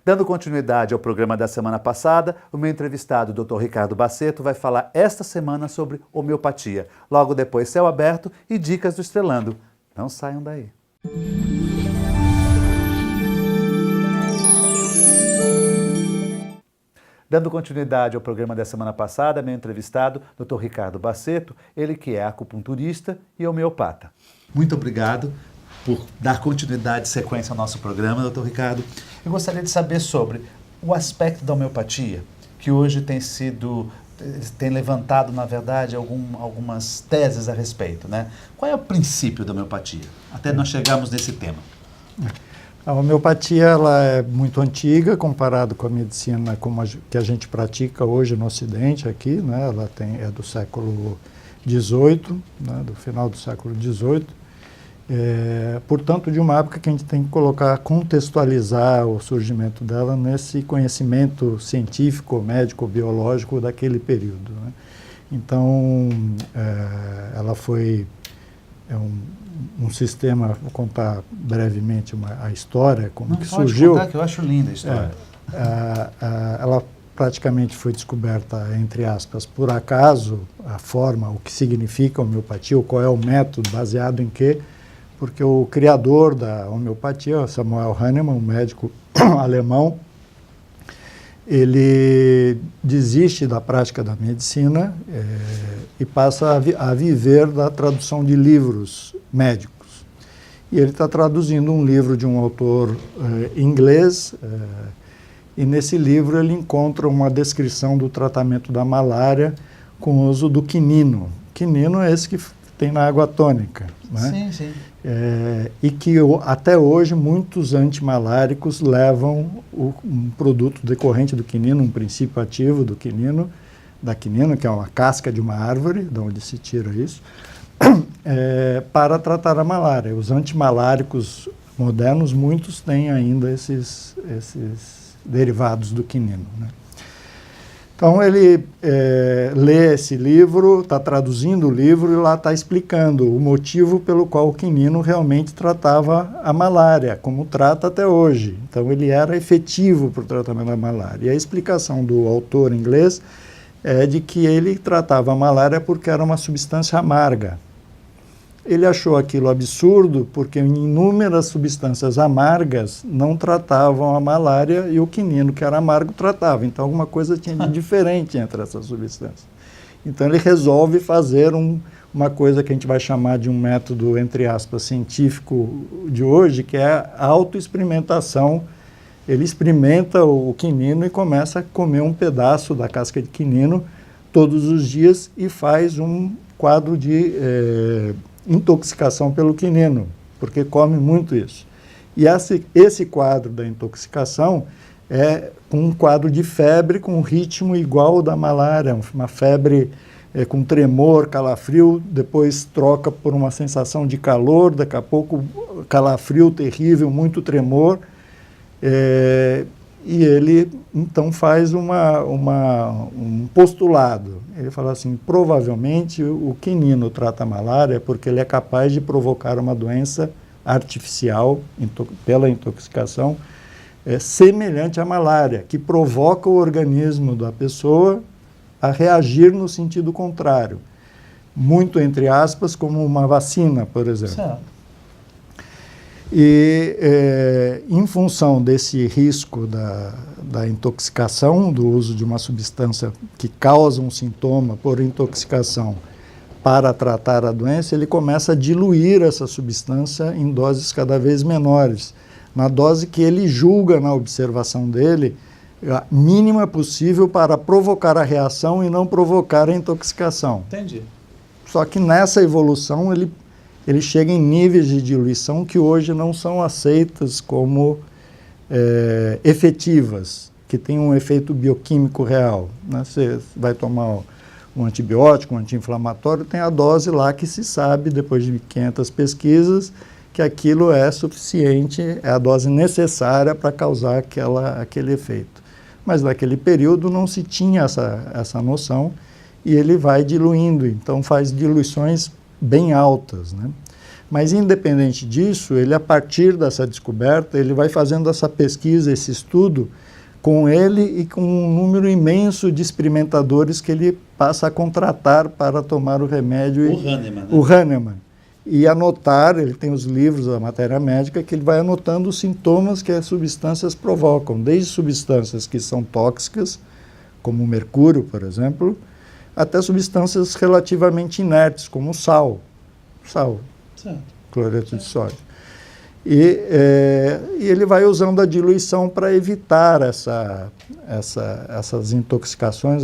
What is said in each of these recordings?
Dando continuidade ao programa da semana passada, o meu entrevistado, Dr. Ricardo Baceto, vai falar esta semana sobre homeopatia. Logo depois, Céu Aberto e Dicas do Estrelando. Não saiam daí. Dando continuidade ao programa da semana passada, meu entrevistado, Dr. Ricardo Baceto, ele que é acupunturista e homeopata. Muito obrigado por dar continuidade e sequência ao nosso programa, Dr. Ricardo. Eu gostaria de saber sobre o aspecto da homeopatia, que hoje tem levantado, na verdade, algumas teses a respeito, né? Qual é o princípio da homeopatia? Até nós chegamos nesse tema. A homeopatia ela é muito antiga comparado com a medicina que a gente pratica hoje no Ocidente aqui, né? Ela é do século XVIII, né? Do final do século XVIII. Portanto, de uma época que a gente tem que contextualizar o surgimento dela nesse conhecimento científico, médico, biológico daquele período, né? Então, ela foi um sistema, vou contar brevemente a história, como que surgiu. Pode contar, que eu acho linda a história. Ela praticamente foi descoberta, entre aspas, por acaso, a forma, o que significa homeopatia, ou qual é o método, baseado em quê? Porque o criador da homeopatia, Samuel Hahnemann, um médico alemão, ele desiste da prática da medicina e passa a viver da tradução de livros médicos. E ele está traduzindo um livro de um autor inglês, e nesse livro ele encontra uma descrição do tratamento da malária com o uso do quinino. Quinino é esse que tem na água tônica, né? Sim, sim. E que até hoje muitos antimaláricos levam um produto decorrente do quinino, um princípio ativo do quinino, da quinina, que é uma casca de uma árvore, de onde se tira isso, para tratar a malária. Os antimaláricos modernos, muitos têm ainda esses derivados do quinino, né? Então ele lê esse livro, está traduzindo o livro e lá está explicando o motivo pelo qual o quinino realmente tratava a malária, como trata até hoje. Então ele era efetivo para o tratamento da malária. E a explicação do autor inglês é de que ele tratava a malária porque era uma substância amarga. Ele achou aquilo absurdo porque inúmeras substâncias amargas não tratavam a malária e o quinino, que era amargo, tratava. Então, alguma coisa tinha de diferente entre essas substâncias. Então, ele resolve fazer uma coisa que a gente vai chamar de um método, entre aspas, científico de hoje, que é a autoexperimentação. Ele experimenta o quinino e começa a comer um pedaço da casca de quinino todos os dias e faz um quadro de intoxicação pelo quinino, porque come muito isso. E esse quadro da intoxicação é um quadro de febre com um ritmo igual ao da malária, uma febre com tremor, calafrio, depois troca por uma sensação de calor, daqui a pouco calafrio terrível, muito tremor, e ele então faz um postulado. Ele fala assim, provavelmente o quinino trata a malária porque ele é capaz de provocar uma doença artificial pela intoxicação semelhante à malária, que provoca o organismo da pessoa a reagir no sentido contrário. Muito entre aspas, como uma vacina, por exemplo. Certo. E, em função desse risco da intoxicação, do uso de uma substância que causa um sintoma por intoxicação para tratar a doença, ele começa a diluir essa substância em doses cada vez menores, na dose que ele julga na observação dele, a mínima possível para provocar a reação e não provocar a intoxicação. Entendi. Só que nessa evolução ele chega em níveis de diluição que hoje não são aceitas como efetivas, que têm um efeito bioquímico real, né? Você vai tomar um antibiótico, um anti-inflamatório, tem a dose lá que se sabe, depois de 500 pesquisas, que aquilo é suficiente, é a dose necessária para causar aquele efeito. Mas naquele período não se tinha essa noção e ele vai diluindo, então faz diluições bem altas, né? Mas, independente disso, ele, a partir dessa descoberta, ele vai fazendo essa pesquisa, esse estudo, com ele e com um número imenso de experimentadores que ele passa a contratar para tomar o remédio. O Hahnemann, né? O Hahnemann. E anotar, ele tem os livros da matéria médica, que ele vai anotando os sintomas que as substâncias provocam, desde substâncias que são tóxicas, como o mercúrio, por exemplo, até substâncias relativamente inertes, como o sal, Certo. cloreto de sódio. E ele vai usando a diluição para evitar essas intoxicações,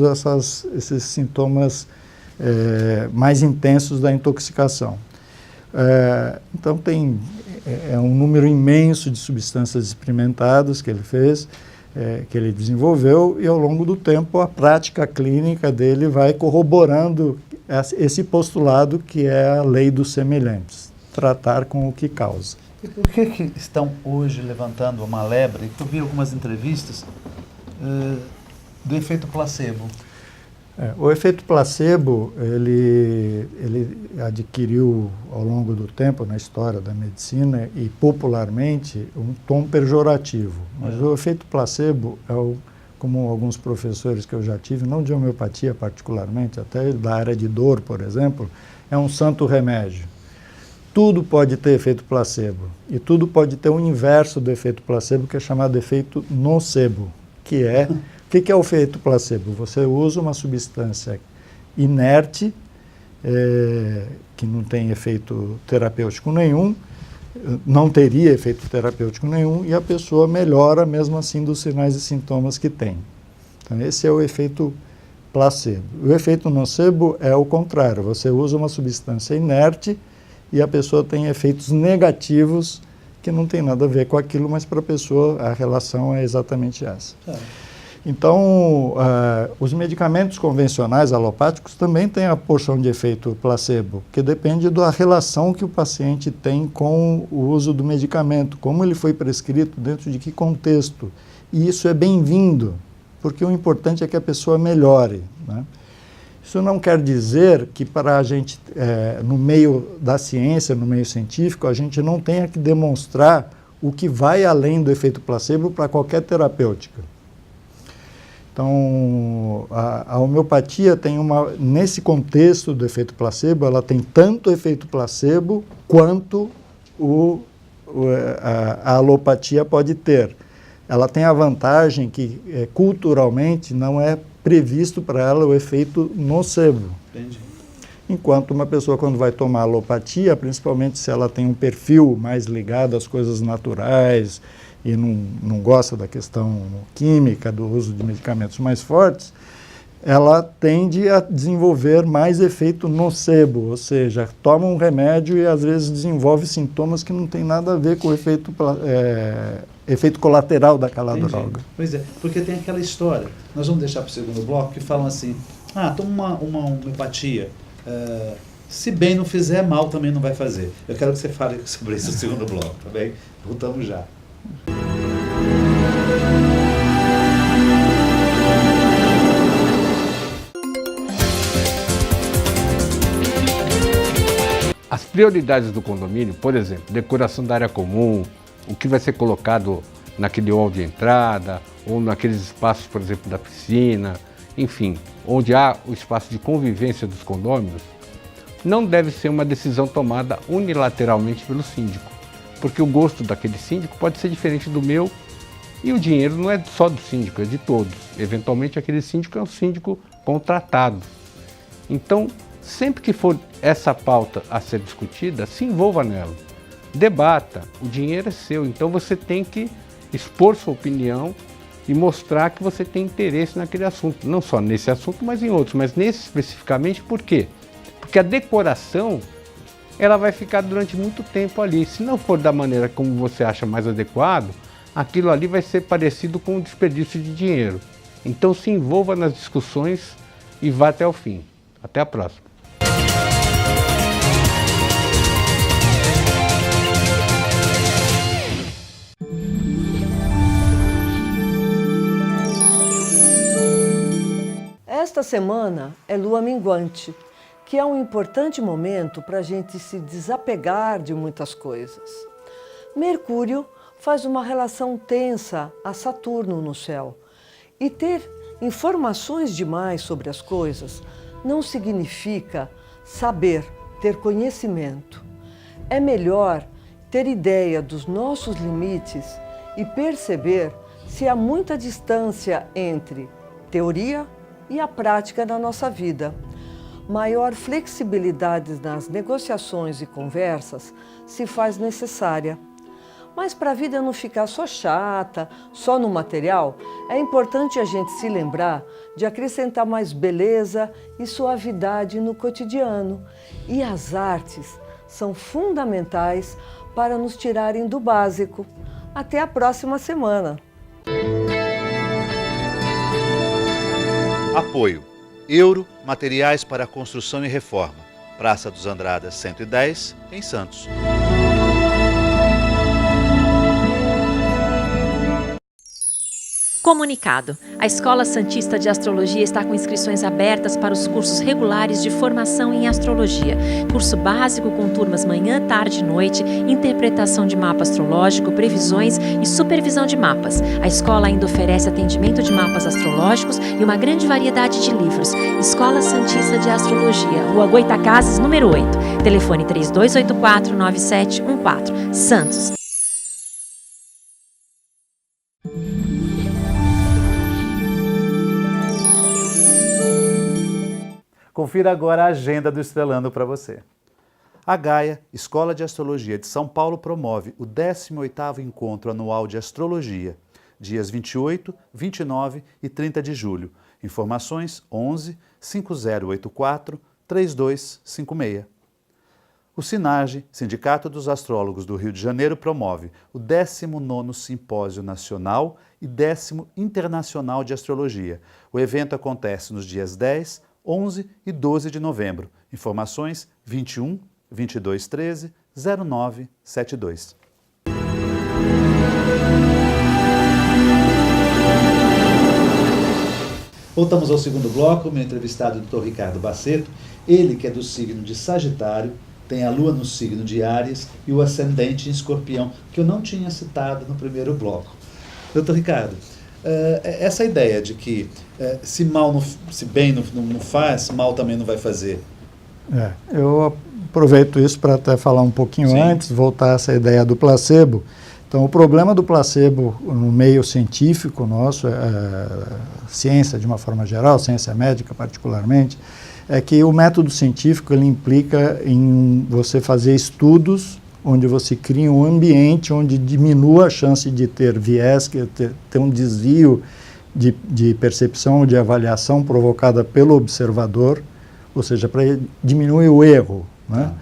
esses sintomas mais intensos da intoxicação. Então tem um número imenso de substâncias experimentadas que ele fez, que ele desenvolveu, e ao longo do tempo a prática clínica dele vai corroborando esse postulado que é a lei dos semelhantes, tratar com o que causa. E por que estão hoje levantando uma lebre? Eu vi algumas entrevistas do efeito placebo. O efeito placebo, ele adquiriu ao longo do tempo na história da medicina e popularmente um tom pejorativo. Mas o efeito placebo como alguns professores que eu já tive, não de homeopatia particularmente, até da área de dor, por exemplo, é um santo remédio. Tudo pode ter efeito placebo e tudo pode ter o inverso do efeito placebo, que é chamado efeito nocebo, que é... O que é o efeito placebo? Você usa uma substância inerte, que não tem efeito terapêutico nenhum, não teria efeito terapêutico nenhum, e a pessoa melhora mesmo assim dos sinais e sintomas que tem. Então, esse é o efeito placebo. O efeito nocebo é o contrário, você usa uma substância inerte e a pessoa tem efeitos negativos que não tem nada a ver com aquilo, mas para a pessoa a relação é exatamente essa. Então, os medicamentos convencionais alopáticos também têm a porção de efeito placebo, que depende da relação que o paciente tem com o uso do medicamento, como ele foi prescrito, dentro de que contexto. E isso é bem-vindo, porque o importante é que a pessoa melhore, né? Isso não quer dizer que para a gente, no meio da ciência, no meio científico, a gente não tenha que demonstrar o que vai além do efeito placebo para qualquer terapêutica. Então, a homeopatia tem nesse contexto do efeito placebo, ela tem tanto efeito placebo quanto a alopatia pode ter. Ela tem a vantagem que, culturalmente, não é previsto para ela o efeito nocebo. Entendi. Enquanto uma pessoa, quando vai tomar alopatia, principalmente se ela tem um perfil mais ligado às coisas naturais, e não gosta da questão química, do uso de medicamentos mais fortes, ela tende a desenvolver mais efeito nocebo, ou seja, toma um remédio e às vezes desenvolve sintomas que não tem nada a ver com o efeito colateral daquela droga. Pois é, porque tem aquela história, nós vamos deixar para o segundo bloco, que falam assim, toma uma homeopatia, se bem não fizer, mal também não vai fazer. Eu quero que você fale sobre isso no segundo bloco, tá bem? Voltamos já. As prioridades do condomínio, por exemplo, decoração da área comum, o que vai ser colocado naquele hall de entrada, ou naqueles espaços, por exemplo, da piscina, enfim, onde há o espaço de convivência dos condôminos, não deve ser uma decisão tomada unilateralmente pelo síndico, porque o gosto daquele síndico pode ser diferente do meu, e o dinheiro não é só do síndico, é de todos. Eventualmente aquele síndico é um síndico contratado. Então, sempre que for essa pauta a ser discutida, se envolva nela. Debata, o dinheiro é seu, então você tem que expor sua opinião e mostrar que você tem interesse naquele assunto. Não só nesse assunto, mas em outros. Mas nesse especificamente, por quê? Porque a decoração, ela vai ficar durante muito tempo ali. Se não for da maneira como você acha mais adequado, aquilo ali vai ser parecido com um desperdício de dinheiro. Então se envolva nas discussões e vá até o fim. Até a próxima. Esta semana é lua minguante, que que é um importante momento para a gente se desapegar de muitas coisas. Mercúrio faz uma relação tensa a Saturno no céu. E ter informações demais sobre as coisas não significa saber, ter conhecimento. É melhor ter ideia dos nossos limites e perceber se há muita distância entre teoria e a prática na nossa vida. Maior flexibilidade nas negociações e conversas se faz necessária. Mas para a vida não ficar só chata, só no material, é importante a gente se lembrar de acrescentar mais beleza e suavidade no cotidiano. E as artes são fundamentais para nos tirarem do básico. Até a próxima semana! Apoio: Euro Materiais para Construção e Reforma, Praça dos Andradas 110, em Santos. Comunicado. A Escola Santista de Astrologia está com inscrições abertas para os cursos regulares de formação em astrologia. Curso básico com turmas manhã, tarde e noite, interpretação de mapa astrológico, previsões e supervisão de mapas. A escola ainda oferece atendimento de mapas astrológicos e uma grande variedade de livros. Escola Santista de Astrologia, Rua Goitacazes, número 8. Telefone 3284-9714. Santos. Confira agora a agenda do Estrelando para você. A Gaia, Escola de Astrologia de São Paulo, promove o 18º Encontro Anual de Astrologia, dias 28, 29 e 30 de julho. Informações 11 5084 3256. O SINAGE, Sindicato dos Astrólogos do Rio de Janeiro, promove o 19º Simpósio Nacional e 10º Internacional de Astrologia. O evento acontece nos dias 10, 11 e 12 de novembro. Informações 21 22 13 09 72. Voltamos ao segundo bloco, meu entrevistado, Dr. Ricardo Basseto, ele que é do signo de Sagitário, tem a Lua no signo de Áries e o ascendente em Escorpião, que eu não tinha citado no primeiro bloco. Dr. Ricardo, essa ideia de que se bem não faz, mal também não vai fazer. Eu aproveito isso para até falar um pouquinho antes, voltar a essa ideia do placebo. Então, o problema do placebo no meio científico nosso, ciência de uma forma geral, ciência médica particularmente, é que o método científico ele implica em você fazer estudos onde você cria um ambiente onde diminua a chance de ter viés, ter um desvio de percepção, de avaliação provocada pelo observador, ou seja, para diminuir o erro, né?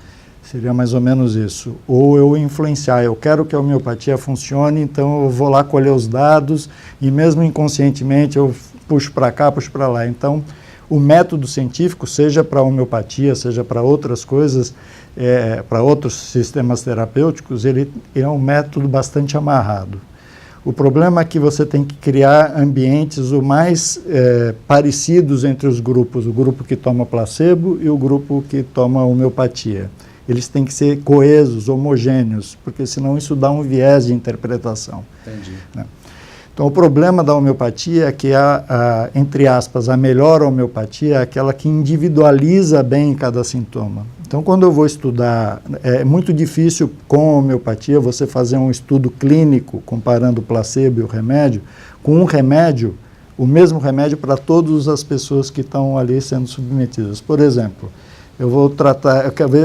Seria mais ou menos isso. Ou eu influenciar, eu quero que a homeopatia funcione, então eu vou lá colher os dados e mesmo inconscientemente eu puxo para cá, puxo para lá. Então, o método científico, seja para a homeopatia, seja para outras coisas, para outros sistemas terapêuticos, ele é um método bastante amarrado. O problema é que você tem que criar ambientes o mais parecidos entre os grupos, o grupo que toma placebo e o grupo que toma homeopatia. Eles têm que ser coesos, homogêneos, porque senão isso dá um viés de interpretação. Entendi. Né? Então, o problema da homeopatia é que, entre aspas, a melhor homeopatia é aquela que individualiza bem cada sintoma. Então, quando eu vou estudar, é muito difícil com a homeopatia você fazer um estudo clínico comparando o placebo e o remédio, com um remédio, o mesmo remédio para todas as pessoas que estão ali sendo submetidas. Por exemplo, eu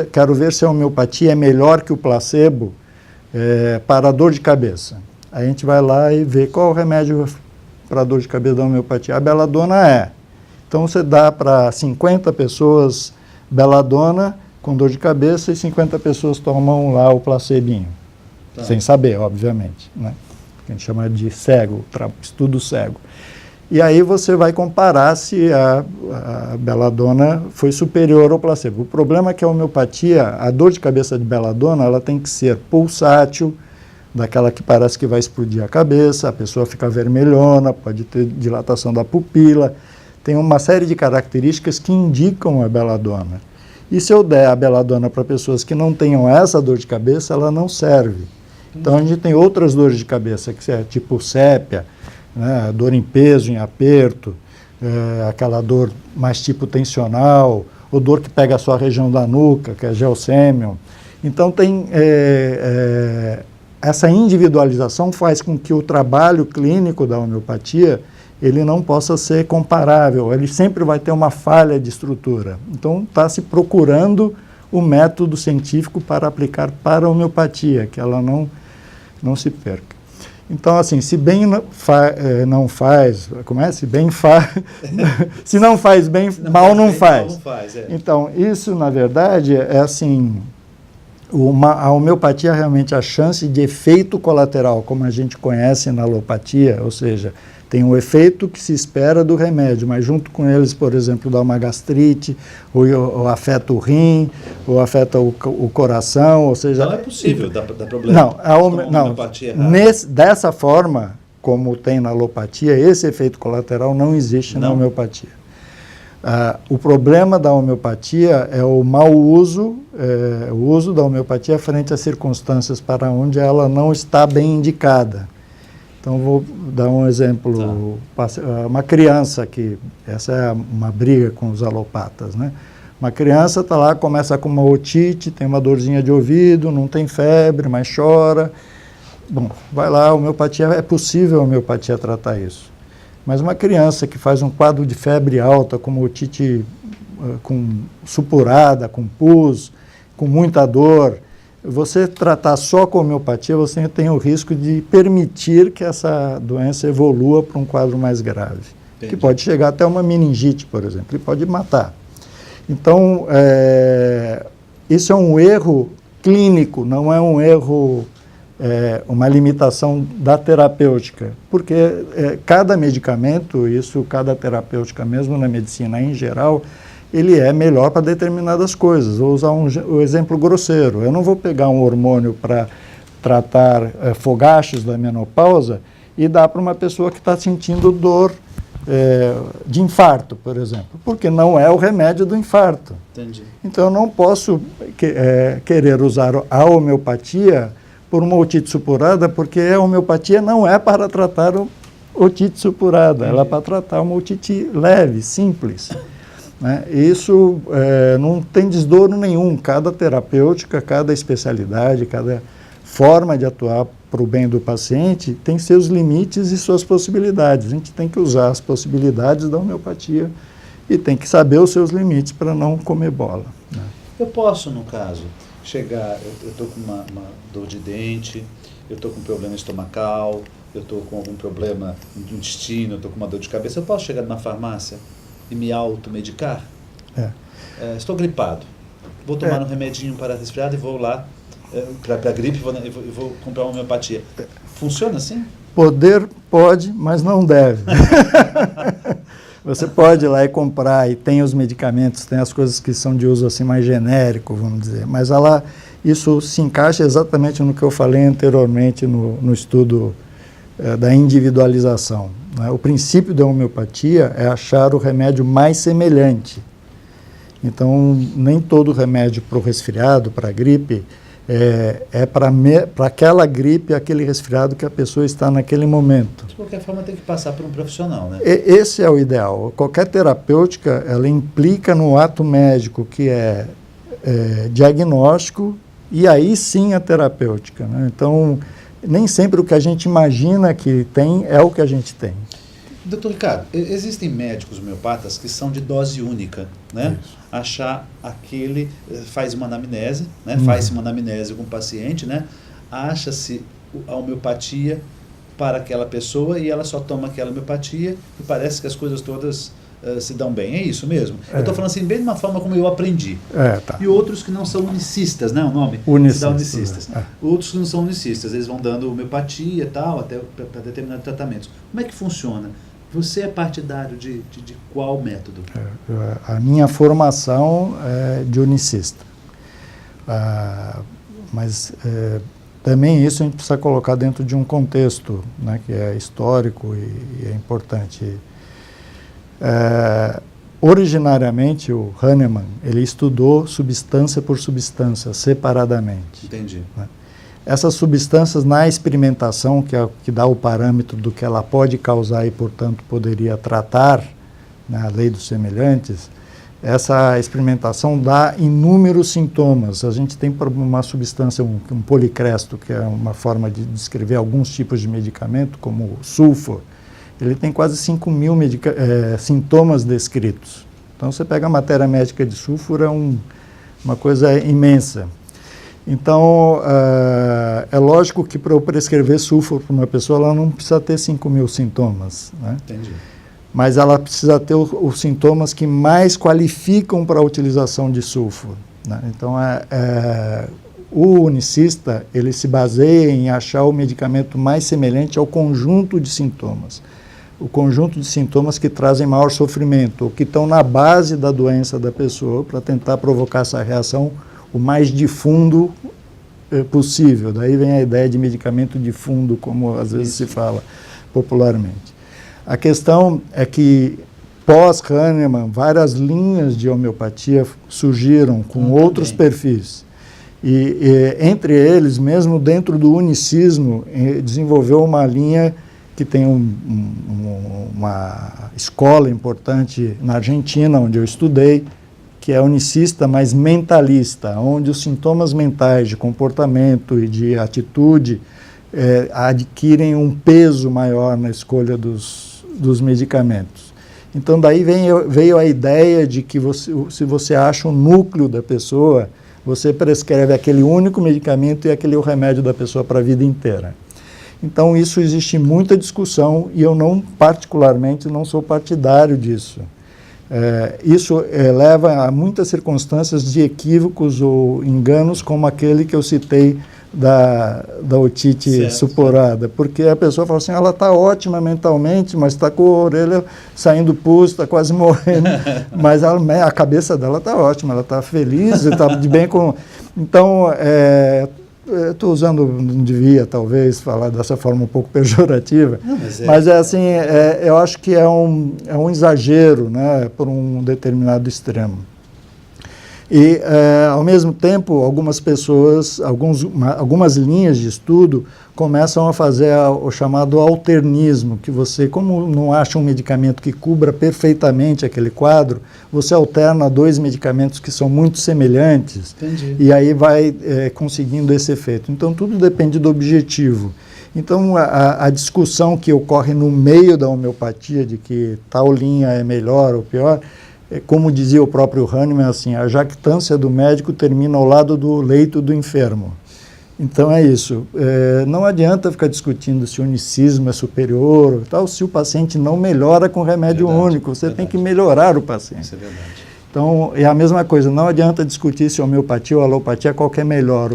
quero ver se a homeopatia é melhor que o placebo para a dor de cabeça. Aí a gente vai lá e vê qual o remédio para dor de cabeça da homeopatia. A beladona é. Então você dá para 50 pessoas beladona com dor de cabeça e 50 pessoas tomam lá o placebinho. Tá. Sem saber, obviamente, né? Que a gente chama de cego, estudo cego. E aí você vai comparar se a beladona foi superior ao placebo. O problema é que a homeopatia, a dor de cabeça de beladona, ela tem que ser pulsátil, daquela que parece que vai explodir a cabeça, a pessoa fica vermelhona, pode ter dilatação da pupila, tem uma série de características que indicam a beladona. E se eu der a beladona para pessoas que não tenham essa dor de cabeça, ela não serve. Então a gente tem outras dores de cabeça, que é tipo sépia, né, dor em peso, em aperto, aquela dor mais tipo tensional, ou dor que pega a sua região da nuca, que é gelsêmion. Então tem essa individualização faz com que o trabalho clínico da homeopatia ele não possa ser comparável, ele sempre vai ter uma falha de estrutura. Então está se procurando o método científico para aplicar para a homeopatia, que ela não se perca. Então, assim, se bem não faz, como é? Se bem faz, se não faz bem, mal não faz. Então, isso, na verdade, é assim, a homeopatia realmente a chance de efeito colateral, como a gente conhece na alopatia, ou seja, tem um efeito que se espera do remédio, mas junto com eles, por exemplo, dá uma gastrite, ou afeta o rim, ou afeta o coração, ou seja... Não é possível, dá problema. Não, dessa forma, como tem na alopatia, esse efeito colateral não existe na homeopatia. O problema da homeopatia é o mau uso, o uso da homeopatia frente às circunstâncias para onde ela não está bem indicada. Então, vou dar um exemplo. Uma criança que, essa é uma briga com os alopatas, né? Uma criança está lá, começa com uma otite, tem uma dorzinha de ouvido, não tem febre, mas chora. Bom, vai lá, a homeopatia, é possível a homeopatia tratar isso. Mas uma criança que faz um quadro de febre alta, com uma otite supurada, com pus, com muita dor, você tratar só com homeopatia, você tem o risco de permitir que essa doença evolua para um quadro mais grave. Entendi. Que pode chegar até uma meningite, por exemplo, e pode matar. Então, isso é um erro clínico, não é um erro, uma limitação da terapêutica, porque cada medicamento, cada terapêutica mesmo na medicina em geral, ele é melhor para determinadas coisas. Vou usar um exemplo grosseiro. Eu não vou pegar um hormônio para tratar fogachos da menopausa e dar para uma pessoa que está sentindo dor de infarto, por exemplo, porque não é o remédio do infarto. Entendi. Então, eu não posso querer usar a homeopatia por uma otite supurada, porque a homeopatia não é para tratar otite supurada, ela é para tratar uma otite leve, simples. Né? Isso não tem desdouro nenhum. Cada terapêutica, cada especialidade, cada forma de atuar para o bem do paciente tem seus limites e suas possibilidades. A gente tem que usar as possibilidades da homeopatia e tem que saber os seus limites para não comer bola. Né? Eu posso, no caso, chegar, eu estou com uma dor de dente, eu estou com um problema estomacal, eu estou com algum problema no intestino, eu estou com uma dor de cabeça, eu posso chegar numa farmácia e me automedicar? Estou gripado, vou tomar um remedinho para resfriado e vou lá para a gripe e vou comprar uma homeopatia. Funciona assim? Pode, mas não deve. Você pode ir lá e comprar, e tem os medicamentos, tem as coisas que são de uso assim mais genérico, vamos dizer, mas isso se encaixa exatamente no que eu falei anteriormente no estudo da individualização. Né? O princípio da homeopatia é achar o remédio mais semelhante. Então, nem todo remédio para o resfriado, para a gripe, para aquela gripe, aquele resfriado que a pessoa está naquele momento. De qualquer forma, tem que passar por um profissional, né? Esse é o ideal. Qualquer terapêutica, ela implica no ato médico, que é diagnóstico, e aí sim a terapêutica. Né? Então, nem sempre o que a gente imagina que tem é o que a gente tem. Doutor Ricardo, existem médicos homeopatas que são de dose única, né? Isso. Achar faz uma anamnese, né? Faz-se uma anamnese com o paciente, né? Acha-se a homeopatia para aquela pessoa e ela só toma aquela homeopatia e parece que as coisas todas se dão bem. É isso mesmo? Eu estou falando assim, bem de uma forma como eu aprendi. Tá. E outros que não são unicistas, né? O nome? Unicistas. Outros que não são unicistas, eles vão dando homeopatia e tal, até para determinados tratamentos. Como é que funciona? Você é partidário de qual método? A minha formação é de unicista. Mas também isso a gente precisa colocar dentro de um contexto, né, que é histórico e é importante. originariamente, o Hahnemann, ele estudou substância por substância, separadamente. Entendi. Né? Essas substâncias, na experimentação, que é o que dá o parâmetro do que ela pode causar e, portanto, poderia tratar, na lei dos semelhantes, essa experimentação dá inúmeros sintomas. A gente tem uma substância, um policresto, que é uma forma de descrever alguns tipos de medicamento, como o sulfur. Ele tem quase 5.000 sintomas descritos. Então, você pega a matéria médica de sulfur, é uma coisa imensa. Então, é lógico que para eu prescrever sulfur para uma pessoa, ela não precisa ter 5.000 sintomas, né? Entendi. Mas ela precisa ter os sintomas que mais qualificam para a utilização de sulfur, né? Então, o unicista, ele se baseia em achar o medicamento mais semelhante ao conjunto de sintomas. O conjunto de sintomas que trazem maior sofrimento, ou que estão na base da doença da pessoa, para tentar provocar essa reação o mais de fundo possível. Daí vem a ideia de medicamento de fundo, como às vezes se fala popularmente. A questão é que, pós-Hahnemann, várias linhas de homeopatia surgiram com outros perfis. E entre eles, mesmo dentro do unicismo, desenvolveu uma linha que tem uma escola importante na Argentina, onde eu estudei, que é unicista, mas mentalista, onde os sintomas mentais de comportamento e de atitude adquirem um peso maior na escolha dos medicamentos. Então, daí veio a ideia de que se você acha o núcleo da pessoa, você prescreve aquele único medicamento e aquele é o remédio da pessoa para a vida inteira. Então, isso existe muita discussão e eu particularmente, não sou partidário disso. Isso leva a muitas circunstâncias de equívocos ou enganos, como aquele que eu citei da otite supurada, porque a pessoa fala assim, ela está ótima mentalmente, mas está com a orelha saindo pus, está quase morrendo, mas a cabeça dela está ótima, ela está feliz, está de bem com... Então, estou usando, não devia talvez falar dessa forma um pouco pejorativa, mas assim, eu acho que é um exagero, né, por um determinado extremo. E, ao mesmo tempo, algumas pessoas, algumas linhas de estudo começam a fazer o chamado alternismo, que você, como não acha um medicamento que cubra perfeitamente aquele quadro, você alterna 2 medicamentos que são muito semelhantes. Entendi. E aí vai conseguindo esse efeito. Então, tudo depende do objetivo. Então, a discussão que ocorre no meio da homeopatia de que tal linha é melhor ou pior, como dizia o próprio Hahnemann, assim, a jactância do médico termina ao lado do leito do enfermo. Então é isso. Não adianta ficar discutindo se o unicismo é superior ou tal, se o paciente não melhora com remédio único. Você tem que melhorar o paciente. Isso é verdade. Então, é a mesma coisa. Não adianta discutir se a homeopatia ou a alopatia qual que é melhor.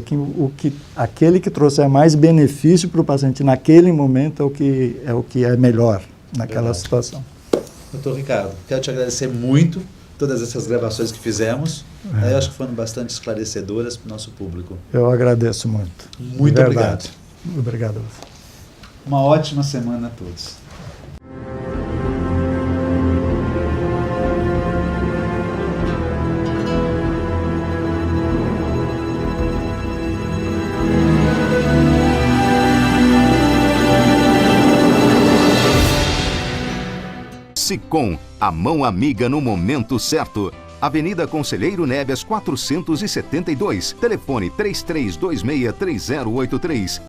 Aquele que trouxer mais benefício para o paciente naquele momento é o que é melhor naquela situação. Doutor Ricardo, quero te agradecer muito todas essas gravações que fizemos. Eu acho que foram bastante esclarecedoras para o nosso público. Eu agradeço muito. Muito obrigado. Obrigado a você. Uma ótima semana a todos. Sicom, a mão amiga no momento certo. Avenida Conselheiro Neves 472, telefone 33263083.